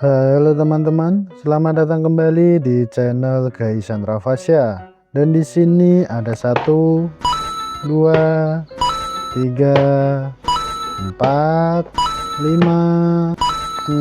Halo teman-teman, selamat datang kembali di channel Gaisan Rafasya. Dan di sini ada 1, 2, 3, 4, 5,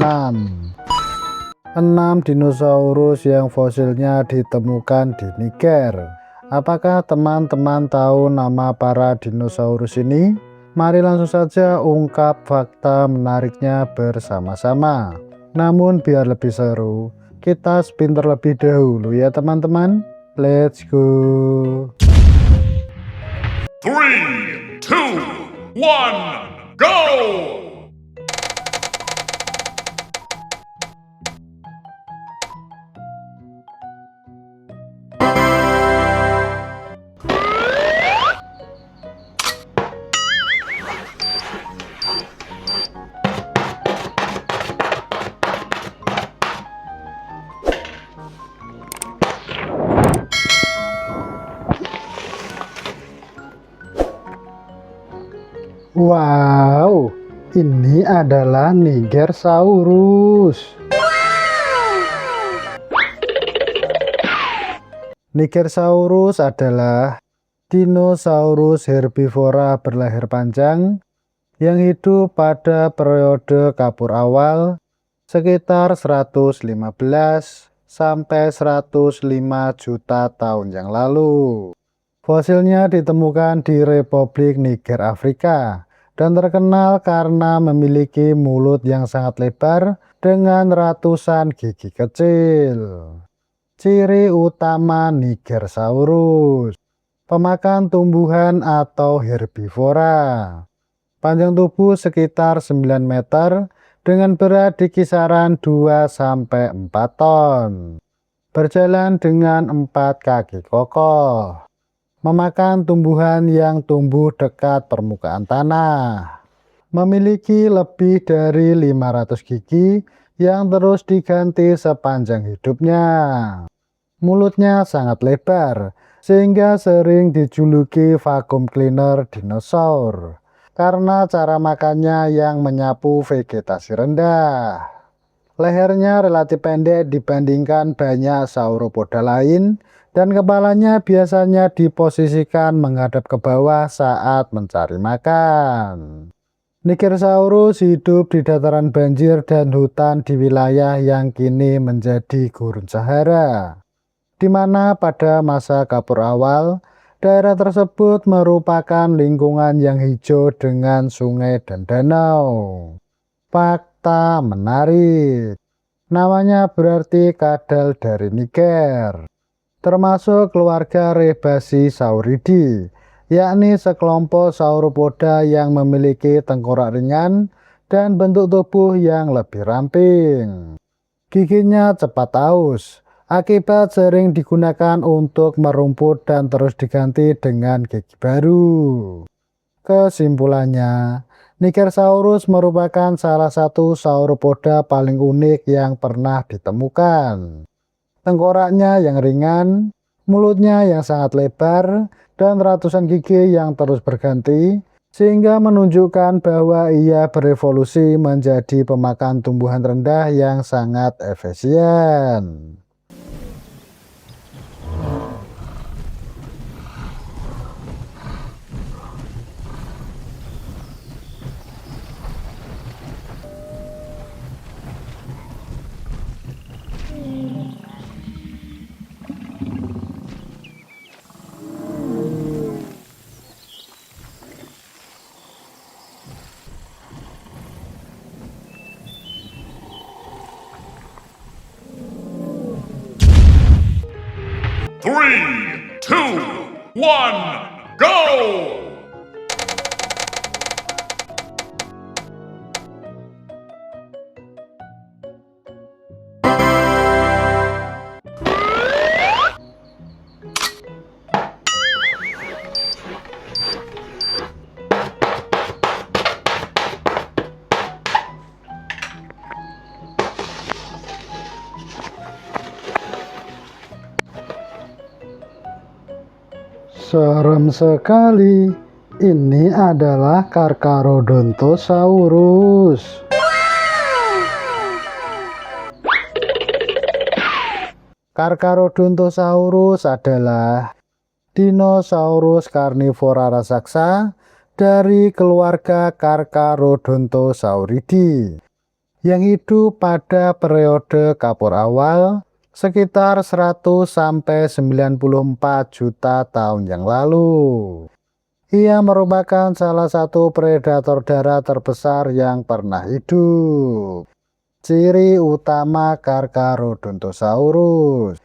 6. 6 dinosaurus yang fosilnya ditemukan di Niger. Apakah teman-teman tahu nama para dinosaurus ini? Mari langsung saja ungkap fakta menariknya bersama-sama. Namun biar lebih seru, kita spin terlebih dahulu ya teman-teman. Let's go. 3, 2, 1, go! Wow, ini adalah Nigersaurus. Nigersaurus adalah dinosaurus herbivora berleher panjang yang hidup pada periode Kapur awal sekitar 115 sampai 105 juta tahun yang lalu. Fosilnya ditemukan di Republik Niger, Afrika, dan terkenal karena memiliki mulut yang sangat lebar dengan ratusan gigi kecil. Ciri utama Nigersaurus: pemakan tumbuhan atau herbivora. Panjang tubuh sekitar 9 meter dengan berat di kisaran 2-4 ton. Berjalan dengan 4 kaki kokoh. Memakan tumbuhan yang tumbuh dekat permukaan tanah. Memiliki lebih dari 500 gigi yang terus diganti sepanjang hidupnya. Mulutnya sangat lebar sehingga sering dijuluki vacuum cleaner dinosaur karena cara makannya yang menyapu vegetasi rendah. Lehernya relatif pendek dibandingkan banyak sauropoda lain, dan kepalanya biasanya diposisikan menghadap ke bawah saat mencari makan. Nigersaurus hidup di dataran banjir dan hutan di wilayah yang kini menjadi gurun Sahara, di mana pada masa Kapur awal, daerah tersebut merupakan lingkungan yang hijau dengan sungai dan danau. Fakta menarik: namanya berarti kadal dari Niger, termasuk keluarga Rebbachisauridae, yakni sekelompok sauropoda yang memiliki tengkorak ringan dan bentuk tubuh yang lebih ramping. Giginya cepat aus, akibat sering digunakan untuk merumput dan terus diganti dengan gigi baru. Kesimpulannya, Nigersaurus merupakan salah satu sauropoda paling unik yang pernah ditemukan. Tengkoraknya yang ringan, mulutnya yang sangat lebar, dan ratusan gigi yang terus berganti, sehingga menunjukkan bahwa ia berevolusi menjadi pemakan tumbuhan rendah yang sangat efisien. Three, two, one, go! Serem sekali. Ini adalah Carcharodontosaurus. Carcharodontosaurus adalah dinosaurus karnivora raksasa dari keluarga Carcharodontosauridae yang hidup pada periode Kapur awal sekitar 100–94 juta tahun yang lalu. Ia merupakan salah satu predator darat terbesar yang pernah hidup. Ciri utama Carcharodontosaurus: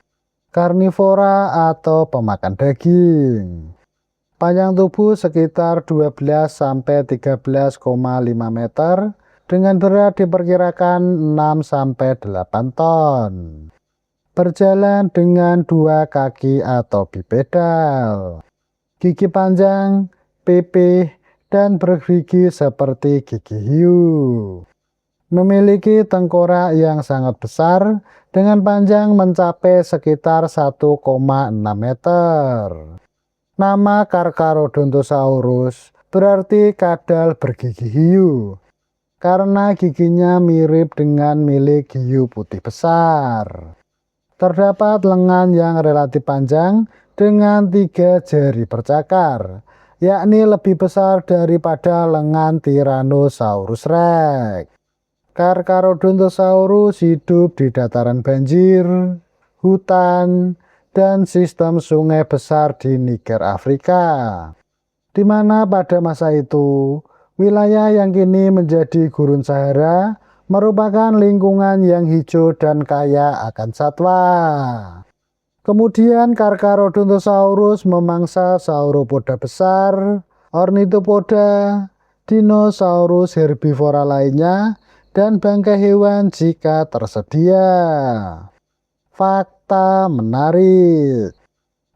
karnivora atau pemakan daging. Panjang tubuh sekitar 12–13,5 meter dengan berat diperkirakan 6–8 ton. Berjalan dengan 2 kaki atau bipedal. Gigi panjang, pipih, dan bergigi seperti gigi hiu. Memiliki tengkorak yang sangat besar dengan panjang mencapai sekitar 1,6 meter. Nama Carcharodontosaurus berarti kadal bergigi hiu karena giginya mirip dengan milik hiu putih besar. Terdapat lengan yang relatif panjang dengan 3 jari bercakar, yakni lebih besar daripada lengan Tyrannosaurus Rex. Carcharodontosaurus hidup di dataran banjir, hutan, dan sistem sungai besar di Niger, Afrika, di mana pada masa itu wilayah yang kini menjadi Gurun Sahara merupakan lingkungan yang hijau dan kaya akan satwa. Kemudian Carcharodontosaurus memangsa sauropoda besar, ornitopoda, dinosaurus herbivora lainnya, dan bangkai hewan jika tersedia. Fakta menarik: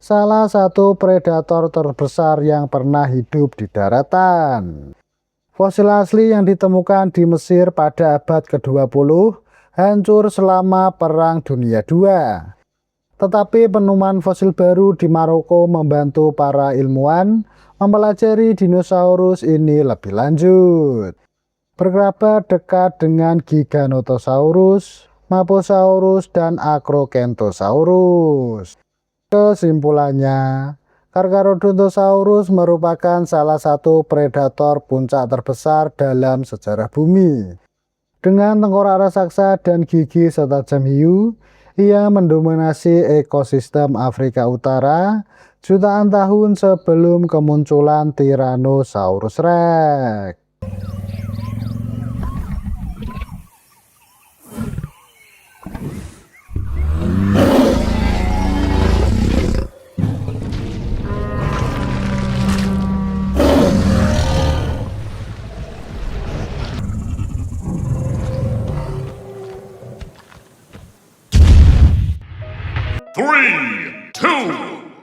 salah satu predator terbesar yang pernah hidup di daratan. Fosil asli yang ditemukan di Mesir pada abad ke-20 hancur selama Perang Dunia II. Tetapi penemuan fosil baru di Maroko membantu para ilmuwan mempelajari dinosaurus ini lebih lanjut. Berkerabat dekat dengan Giganotosaurus, Maposaurus, dan Acrocanthosaurus. Kesimpulannya, Carcharodontosaurus merupakan salah satu predator puncak terbesar dalam sejarah bumi. Dengan tengkorak raksasa dan gigi setajam hiu, ia mendominasi ekosistem Afrika Utara jutaan tahun sebelum kemunculan Tyrannosaurus Rex. Three, two,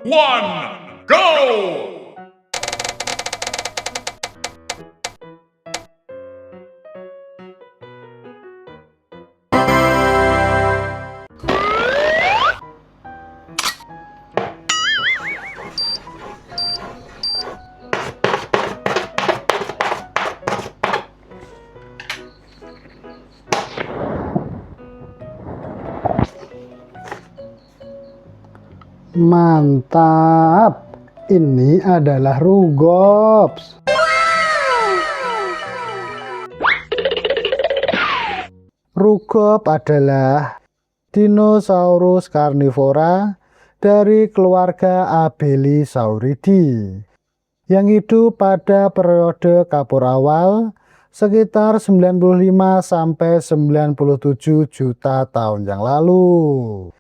one, go! Mantap, ini adalah Rugops. Rugops adalah dinosaurus karnivora dari keluarga Abelisauridae yang hidup pada periode Kapur awal sekitar 95–97 juta tahun yang lalu.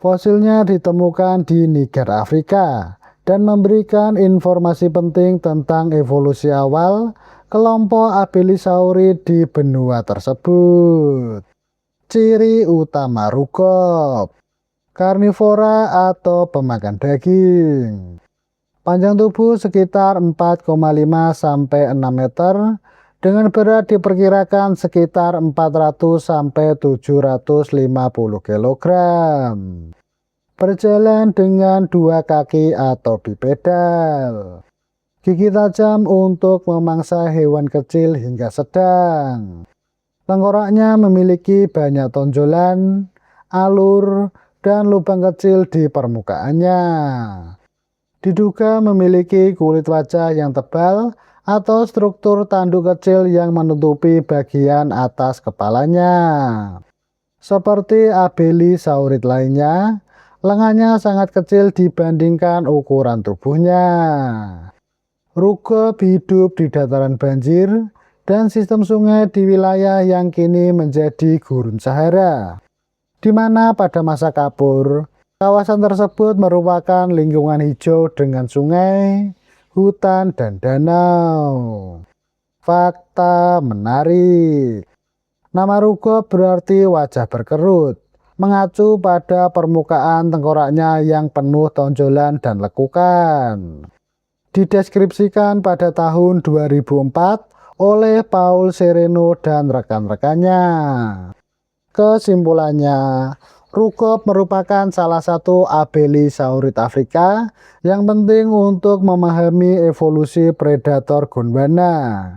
Fosilnya ditemukan di Niger, Afrika, dan memberikan informasi penting tentang evolusi awal kelompok Abelisaurid di benua tersebut. Ciri utama Rugops: karnivora atau pemakan daging. Panjang tubuh sekitar 4,5–6 meter dengan berat diperkirakan sekitar 400–750 kg. Berjalan dengan 2 kaki atau bipedal. Gigi tajam untuk memangsa hewan kecil hingga sedang. Tengkoraknya memiliki banyak tonjolan, alur, dan lubang kecil di permukaannya. Diduga memiliki kulit wajah yang tebal atau struktur tanduk kecil yang menutupi bagian atas kepalanya. Seperti abelisaurid lainnya, lengannya sangat kecil dibandingkan ukuran tubuhnya. Rugop hidup di dataran banjir dan sistem sungai di wilayah yang kini menjadi gurun Sahara, di mana pada masa kapur, kawasan tersebut merupakan lingkungan hijau dengan sungai, hutan, dan danau. Fakta menarik. Nama rugop berarti wajah berkerut, mengacu pada permukaan tengkoraknya yang penuh tonjolan dan lekukan. Dideskripsikan pada tahun 2004 oleh Paul Sereno dan rekan-rekannya. Kesimpulannya, rugop merupakan salah satu abelisaurid Afrika yang penting untuk memahami evolusi predator Gondwana.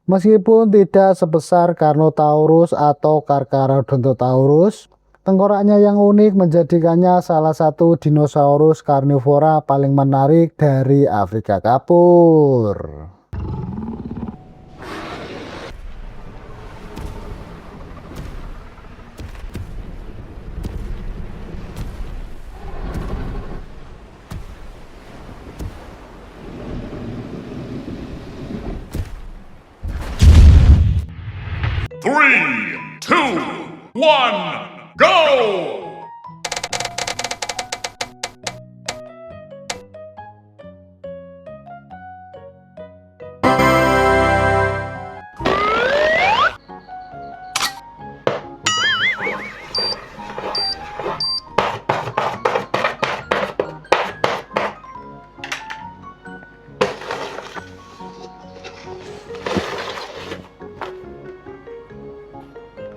Meskipun tidak sebesar Carnotaurus atau Carcharodontosaurus, tengkoraknya yang unik menjadikannya salah satu dinosaurus karnivora paling menarik dari Afrika kapur. Three, two, one, go!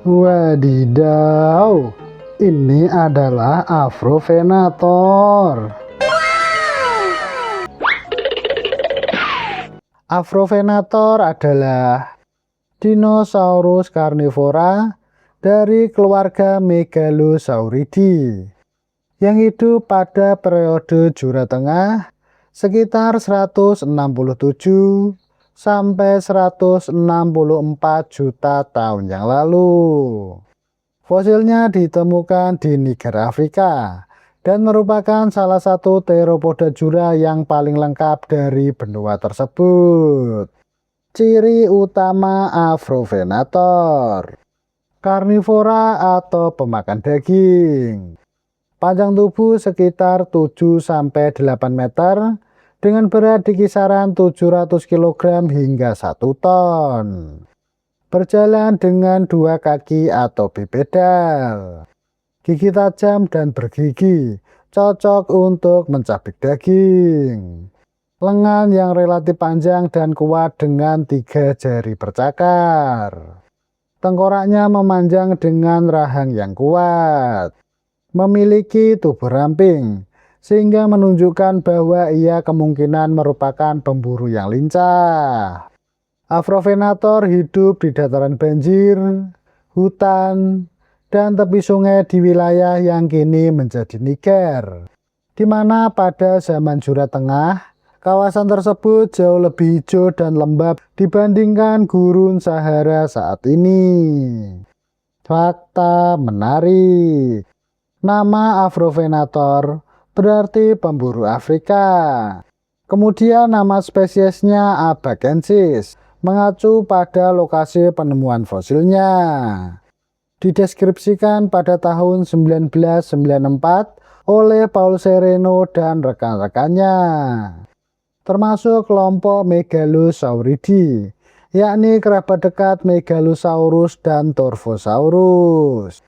Wadidaw, ini adalah Afrovenator. Afrovenator adalah dinosaurus karnivora dari keluarga Megalosauridae yang hidup pada periode Jura Tengah sekitar 167 sampai 164 juta tahun yang lalu. Fosilnya ditemukan di Niger, Afrika, dan merupakan salah satu teropoda jura yang paling lengkap dari benua tersebut. Ciri utama Afrovenator: karnivora atau pemakan daging. Panjang tubuh sekitar 7-8 meter, dengan berat di kisaran 700 kg hingga 1 ton. Berjalan dengan 2 kaki atau bipedal. Gigi tajam dan bergigi, cocok untuk mencabik daging. Lengan yang relatif panjang dan kuat dengan 3 jari bercakar. Tengkoraknya memanjang dengan rahang yang kuat. Memiliki tubuh ramping, sehingga menunjukkan bahwa ia kemungkinan merupakan pemburu yang lincah. Afrovenator hidup di dataran banjir, hutan, dan tepi sungai di wilayah yang kini menjadi Niger, di mana pada zaman Jura Tengah, kawasan tersebut jauh lebih hijau dan lembab dibandingkan gurun Sahara saat ini. Fakta menarik. Nama Afrovenator berarti pemburu Afrika. Kemudian nama spesiesnya Abakensis, mengacu pada lokasi penemuan fosilnya. Dideskripsikan pada tahun 1994 oleh Paul Sereno dan rekan-rekannya, termasuk kelompok Megalosauridae, yakni kerabat dekat Megalosaurus dan Torvosaurus.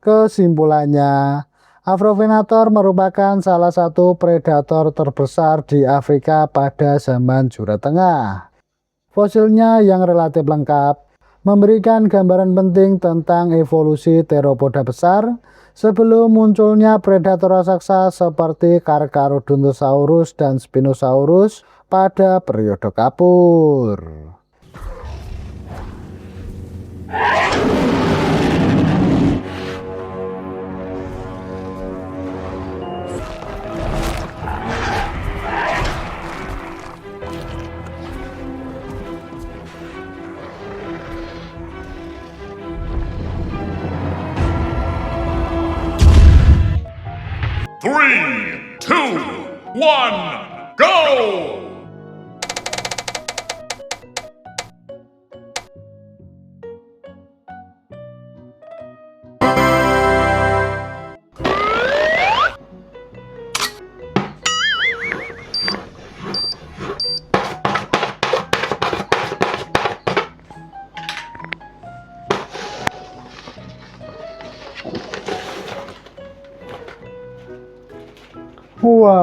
Kesimpulannya, Afrovenator merupakan salah satu predator terbesar di Afrika pada zaman Jura Tengah. Fosilnya yang relatif lengkap memberikan gambaran penting tentang evolusi teropoda besar sebelum munculnya predator raksasa seperti Carcharodontosaurus dan Spinosaurus pada periode kapur. 3, 2, 1, go!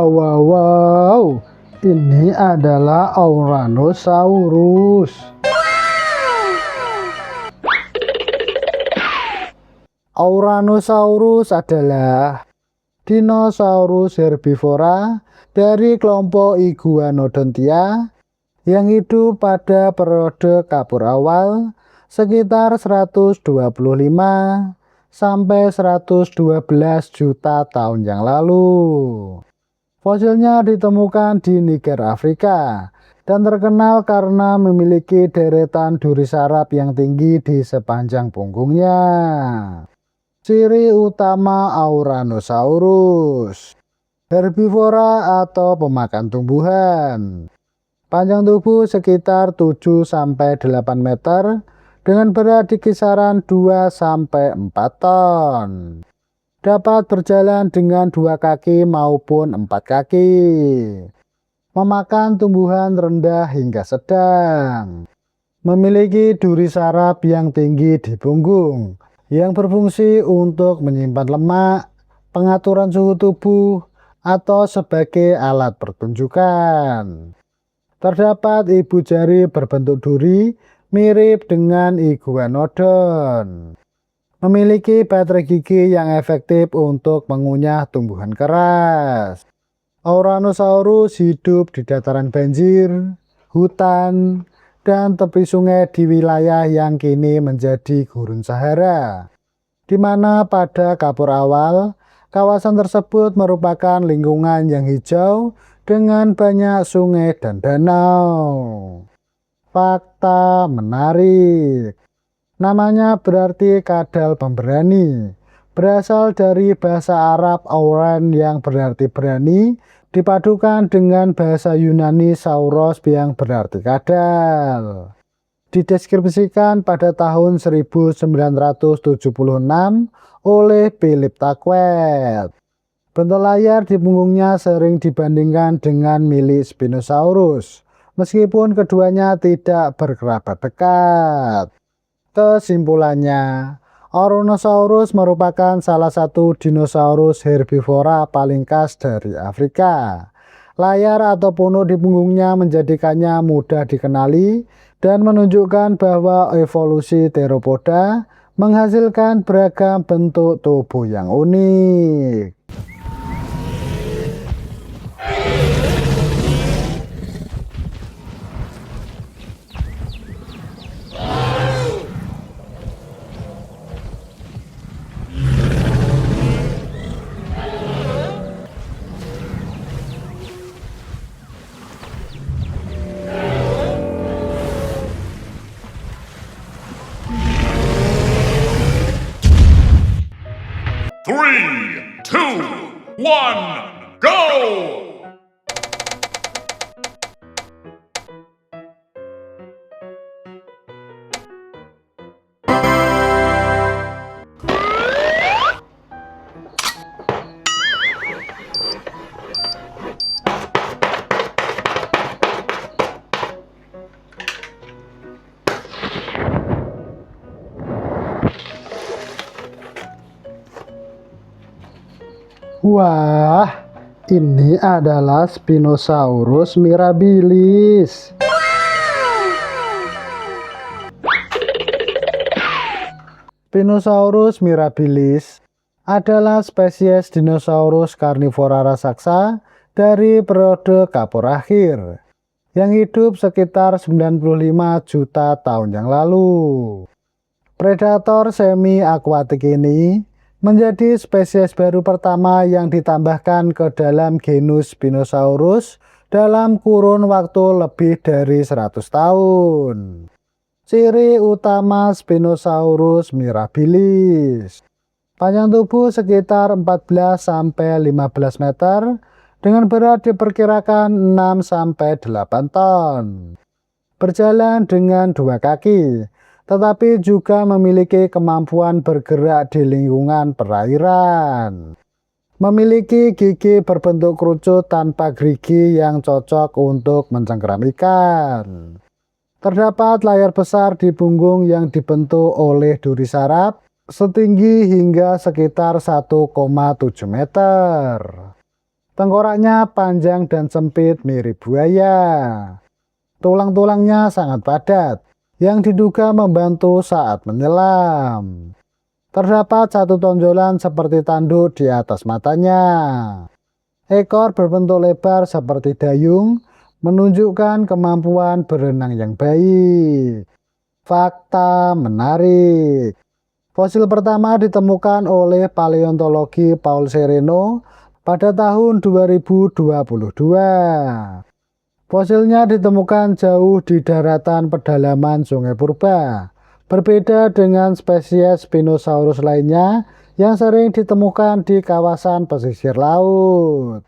Wow, ini adalah Ouranosaurus. Ouranosaurus adalah dinosaurus herbivora dari kelompok Iguanodontia yang hidup pada periode Kapur awal sekitar 125 sampai 112 juta tahun yang lalu. Fosilnya ditemukan di Niger, Afrika, dan terkenal karena memiliki deretan duri saraf yang tinggi di sepanjang punggungnya. Ciri utama Ouranosaurus: herbivora atau pemakan tumbuhan. Panjang tubuh sekitar 7-8 meter dengan berat di kisaran 2-4 ton. Dapat berjalan dengan 2 kaki maupun 4 kaki. Memakan tumbuhan rendah hingga sedang. Memiliki duri saraf yang tinggi di punggung, yang berfungsi untuk menyimpan lemak, pengaturan suhu tubuh, atau sebagai alat pertunjukan. Terdapat ibu jari berbentuk duri mirip dengan Iguanodon. Memiliki baterai gigi yang efektif untuk mengunyah tumbuhan keras. Ouranosaurus hidup di dataran banjir, hutan, dan tepi sungai di wilayah yang kini menjadi gurun Sahara, di mana pada Kapur awal, kawasan tersebut merupakan lingkungan yang hijau dengan banyak sungai dan danau. Fakta menarik: namanya berarti kadal pemberani, berasal dari bahasa Arab auran yang berarti berani, dipadukan dengan bahasa Yunani sauros yang berarti kadal. Dideskripsikan pada tahun 1976 oleh Philip Tackwell. Bentuk layar di punggungnya sering dibandingkan dengan milik Spinosaurus, meskipun keduanya tidak berkerabat dekat. Kesimpulannya, Ouranosaurus merupakan salah satu dinosaurus herbivora paling khas dari Afrika. Layar atau punuk di punggungnya menjadikannya mudah dikenali dan menunjukkan bahwa evolusi teropoda menghasilkan beragam bentuk tubuh yang unik. Three, two, one, go! Wah, ini adalah Spinosaurus mirabilis. Spinosaurus mirabilis adalah spesies dinosaurus karnivora raksasa dari periode Kapur akhir, yang hidup sekitar 95 juta tahun yang lalu. Predator semi-akuatik ini menjadi spesies baru pertama yang ditambahkan ke dalam genus Spinosaurus dalam kurun waktu lebih dari 100 tahun. Ciri utama Spinosaurus mirabilis: Panjang tubuh sekitar 14-15 meter dengan berat diperkirakan 6-8 ton. Berjalan dengan 2 kaki, tetapi juga memiliki kemampuan bergerak di lingkungan perairan. Memiliki gigi berbentuk kerucut tanpa gerigi yang cocok untuk mencengkeram ikan. Terdapat layar besar di punggung yang dibentuk oleh duri saraf setinggi hingga sekitar 1,7 meter. Tengkoraknya panjang dan sempit mirip buaya. Tulang-tulangnya sangat padat, yang diduga membantu saat menyelam. Terdapat satu tonjolan seperti tanduk di atas matanya. Ekor berbentuk lebar seperti dayung, menunjukkan kemampuan berenang yang baik. Fakta menarik. Fosil pertama ditemukan oleh paleontologi Paul Sereno pada tahun 2022. Fosilnya ditemukan jauh di daratan pedalaman Sungai Purba. Berbeda dengan spesies Spinosaurus lainnya yang sering ditemukan di kawasan pesisir laut.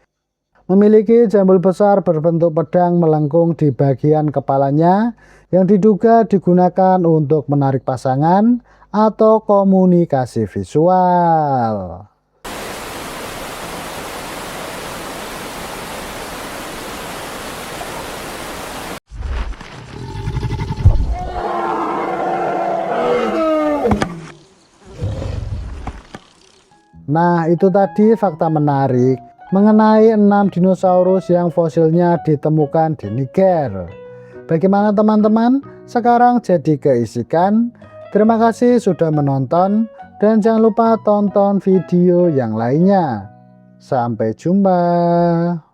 Memiliki jambul besar berbentuk pedang melengkung di bagian kepalanya yang diduga digunakan untuk menarik pasangan atau komunikasi visual. Nah, itu tadi fakta menarik mengenai 6 dinosaurus yang fosilnya ditemukan di Niger. Bagaimana teman-teman? Sekarang jadi keisikan. Terima kasih sudah menonton dan jangan lupa tonton video yang lainnya. Sampai jumpa.